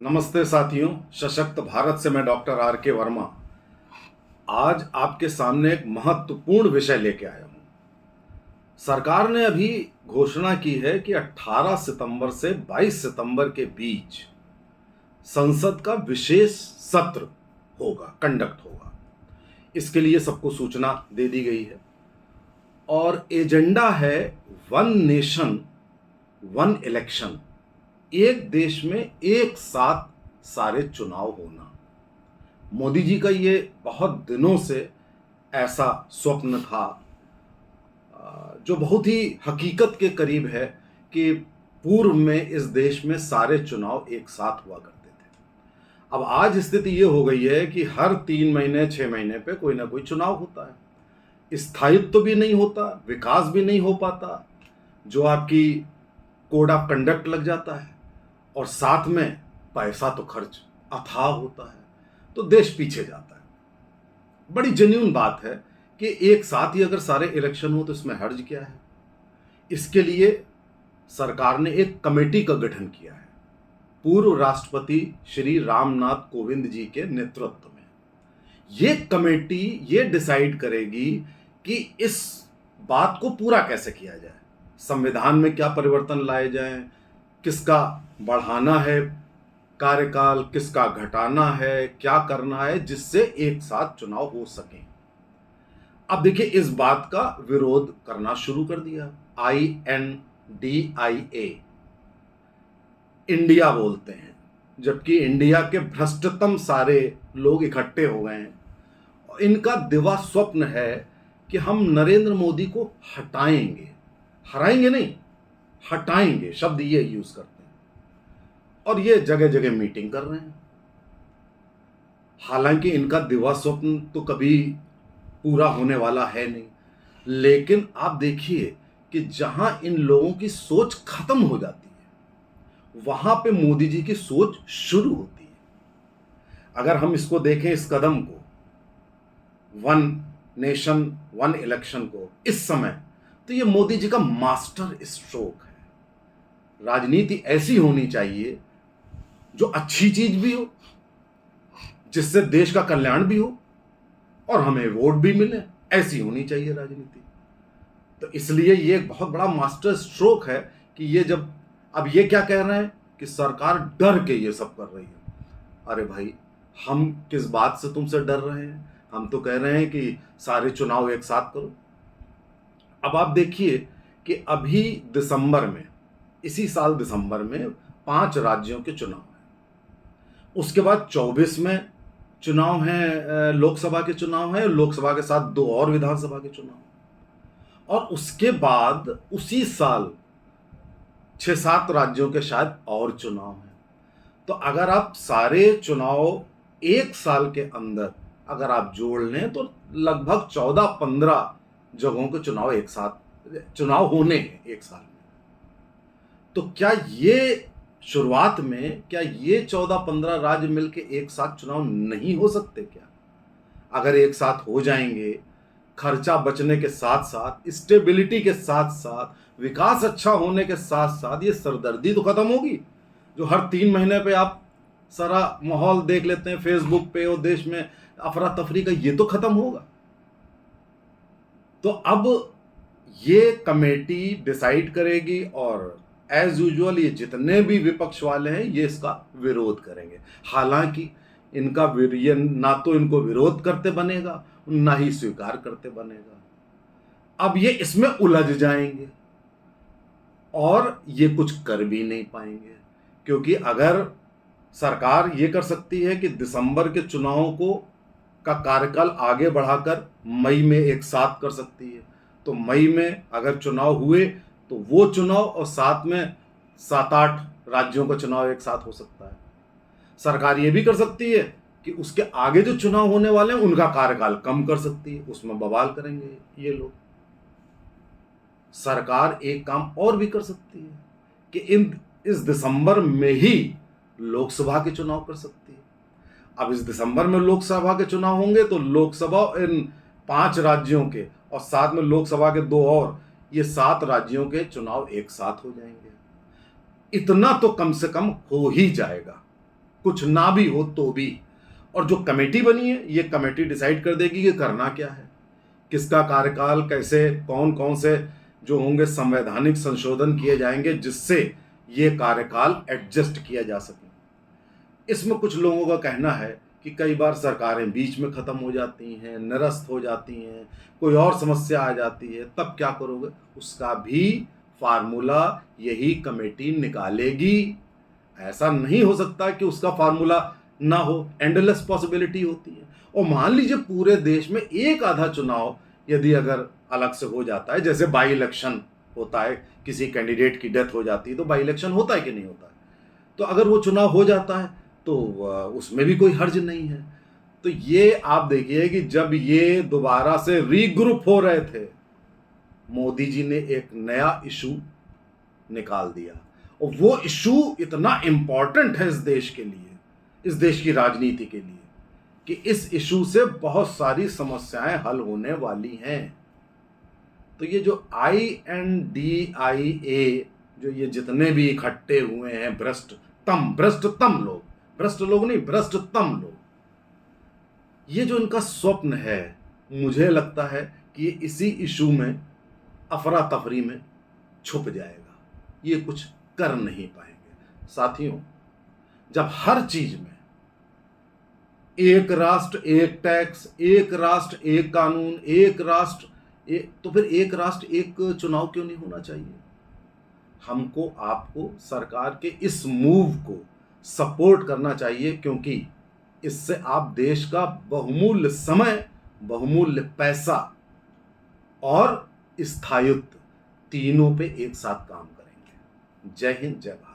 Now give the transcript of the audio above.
नमस्ते साथियों, सशक्त भारत से मैं डॉक्टर आर के वर्मा आज आपके सामने एक महत्वपूर्ण विषय लेके आया हूं। सरकार ने अभी घोषणा की है कि 18 सितंबर से 22 सितंबर के बीच संसद का विशेष सत्र होगा, कंडक्ट होगा। इसके लिए सबको सूचना दे दी गई है और एजेंडा है वन नेशन वन इलेक्शन, एक देश में एक साथ सारे चुनाव होना। मोदी जी का ये बहुत दिनों से ऐसा स्वप्न था, जो बहुत ही हकीकत के करीब है कि पूर्व में इस देश में सारे चुनाव एक साथ हुआ करते थे। अब आज स्थिति ये हो गई है कि हर 3 महीने 6 महीने पे कोई ना कोई चुनाव होता है। स्थायित्व भी नहीं होता, विकास भी नहीं हो पाता, जो आपकी कोड ऑफ कंडक्ट लग जाता है और साथ में पैसा तो खर्च अथाह होता है, तो देश पीछे जाता है। बड़ी जेन्युइन बात है कि एक साथ ही अगर सारे इलेक्शन हो तो इसमें हर्ज क्या है। इसके लिए सरकार ने एक कमेटी का गठन किया है, पूर्व राष्ट्रपति श्री रामनाथ कोविंद जी के नेतृत्व में। ये कमेटी ये डिसाइड करेगी कि इस बात को पूरा कैसे किया जाए, संविधान में क्या परिवर्तन लाए जाएं, किसका बढ़ाना है कार्यकाल, किसका घटाना है, क्या करना है जिससे एक साथ चुनाव हो सके। अब देखिए, इस बात का विरोध करना शुरू कर दिया INDIA, इंडिया बोलते हैं, जबकि इंडिया के भ्रष्टतम सारे लोग इकट्ठे हो गए हैं। और इनका दिवा स्वप्न है कि हम नरेंद्र मोदी को हटाएंगे, हराएंगे नहीं, हटाएंगे, शब्द ये यूज करते हैं। और ये जगह जगह मीटिंग कर रहे हैं। हालांकि इनका दिवा स्वप्न तो कभी पूरा होने वाला है नहीं, लेकिन आप देखिए कि जहां इन लोगों की सोच खत्म हो जाती है, वहां पे मोदी जी की सोच शुरू होती है। अगर हम इसको देखें, इस कदम को, वन नेशन वन इलेक्शन को, इस समय, तो ये मोदी जी का मास्टर स्ट्रोक है। राजनीति ऐसी होनी चाहिए जो अच्छी चीज भी हो, जिससे देश का कल्याण भी हो और हमें वोट भी मिले, ऐसी होनी चाहिए राजनीति। तो इसलिए ये एक बहुत बड़ा मास्टर स्ट्रोक है कि ये जब अब ये क्या कह रहे हैं कि सरकार डर के ये सब कर रही है। अरे भाई, हम किस बात से तुमसे डर रहे हैं? हम तो कह रहे हैं कि सारे चुनाव एक साथ करो। अब आप देखिए कि अभी दिसंबर में, इसी साल दिसंबर में 5 राज्यों के चुनाव हैं। उसके बाद 24 में चुनाव हैं, लोकसभा के चुनाव हैं, लोकसभा के साथ 2 और विधानसभा के चुनाव। और उसके बाद उसी साल 6-7 राज्यों के शायद और चुनाव हैं। तो अगर आप सारे चुनाव एक साल के अंदर अगर आप जोड़ लें तो लगभग 14-15 जगहों के चुनाव एक साथ चुनाव होने हैं एक साल में। तो क्या ये शुरुआत में, क्या ये 14-15 राज्य मिलके एक साथ चुनाव नहीं हो सकते क्या? अगर एक साथ हो जाएंगे, खर्चा बचने के साथ साथ, स्टेबिलिटी के साथ साथ, विकास अच्छा होने के साथ साथ, ये सरदर्दी तो खत्म होगी जो हर 3 महीने पे आप सारा माहौल देख लेते हैं फेसबुक पे और देश में अफरा तफरी का, ये तो खत्म होगा। तो अब ये कमेटी डिसाइड करेगी और एज यूजुअल ये जितने भी विपक्ष वाले हैं ये इसका विरोध करेंगे। हालांकि इनका ये ना तो इनको विरोध करते बनेगा, ना ही स्वीकार करते बनेगा। अब ये इसमें उलझ जाएंगे और ये कुछ कर भी नहीं पाएंगे, क्योंकि अगर सरकार ये कर सकती है कि दिसंबर के चुनावों को का कार्यकाल आगे बढ़ाकर मई में एक साथ कर सकती है, तो मई में अगर चुनाव हुए तो वो चुनाव और साथ में 7-8 राज्यों का चुनाव एक साथ हो सकता है। सरकार ये भी कर सकती है कि उसके आगे जो चुनाव होने वाले हैं उनका कार्यकाल कम कर सकती है, उसमें बवाल करेंगे ये लोग। सरकार एक काम और भी कर सकती है कि इस दिसंबर में ही लोकसभा के चुनाव कर सकती है। अब इस दिसंबर में लोकसभा के चुनाव होंगे तो लोकसभा इन 5 राज्यों के और साथ में लोकसभा के 2 और, ये 7 राज्यों के चुनाव एक साथ हो जाएंगे। इतना तो कम से कम हो ही जाएगा। कुछ ना भी हो तो भी। और जो कमेटी बनी है, ये कमेटी डिसाइड कर देगी कि करना क्या है, किसका कार्यकाल कैसे, कौन कौन से जो होंगे संवैधानिक संशोधन किए जाएंगे जिससे ये कार्यकाल एडजस्ट किया जा सके। इसमें कुछ लोगों का कहना है कि कई बार सरकारें बीच में ख़त्म हो जाती हैं, निरस्त हो जाती हैं, कोई और समस्या आ जाती है, तब क्या करोगे? उसका भी फार्मूला यही कमेटी निकालेगी। ऐसा नहीं हो सकता कि उसका फार्मूला ना हो, एंडलेस पॉसिबिलिटी होती है। और मान लीजिए पूरे देश में एक आधा चुनाव यदि अगर अलग से हो जाता है, जैसे बाई इलेक्शन होता है, किसी कैंडिडेट की डेथ हो जाती है तो बाई इलेक्शन होता है कि नहीं होता है, तो अगर वो चुनाव हो जाता है तो उसमें भी कोई हर्ज नहीं है। तो ये आप देखिए कि जब ये दोबारा से रीग्रुप हो रहे थे, मोदी जी ने एक नया इशू निकाल दिया, और वो इशू इतना इंपॉर्टेंट है इस देश के लिए, इस देश की राजनीति के लिए, कि इस इशू से बहुत सारी समस्याएं हल होने वाली हैं। तो ये जो INDIA, जो ये जितने भी इकट्ठे हुए हैं भ्रष्टतम लोग, भ्रष्ट लोग नहीं, भ्रष्टतम लोग, ये जो इनका स्वप्न है, मुझे लगता है कि ये इसी इशू में, अफरा तफरी में छुप जाएगा, ये कुछ कर नहीं पाएंगे। साथियों, जब हर चीज में एक राष्ट्र एक टैक्स, एक राष्ट्र एक कानून, एक राष्ट्र एक, तो फिर एक राष्ट्र एक चुनाव क्यों नहीं होना चाहिए? हमको आपको सरकार के इस मूव को सपोर्ट करना चाहिए, क्योंकि इससे आप देश का बहुमूल्य समय, बहुमूल्य पैसा और स्थायित्व, तीनों पे एक साथ काम करेंगे। जय हिंद, जय भारत।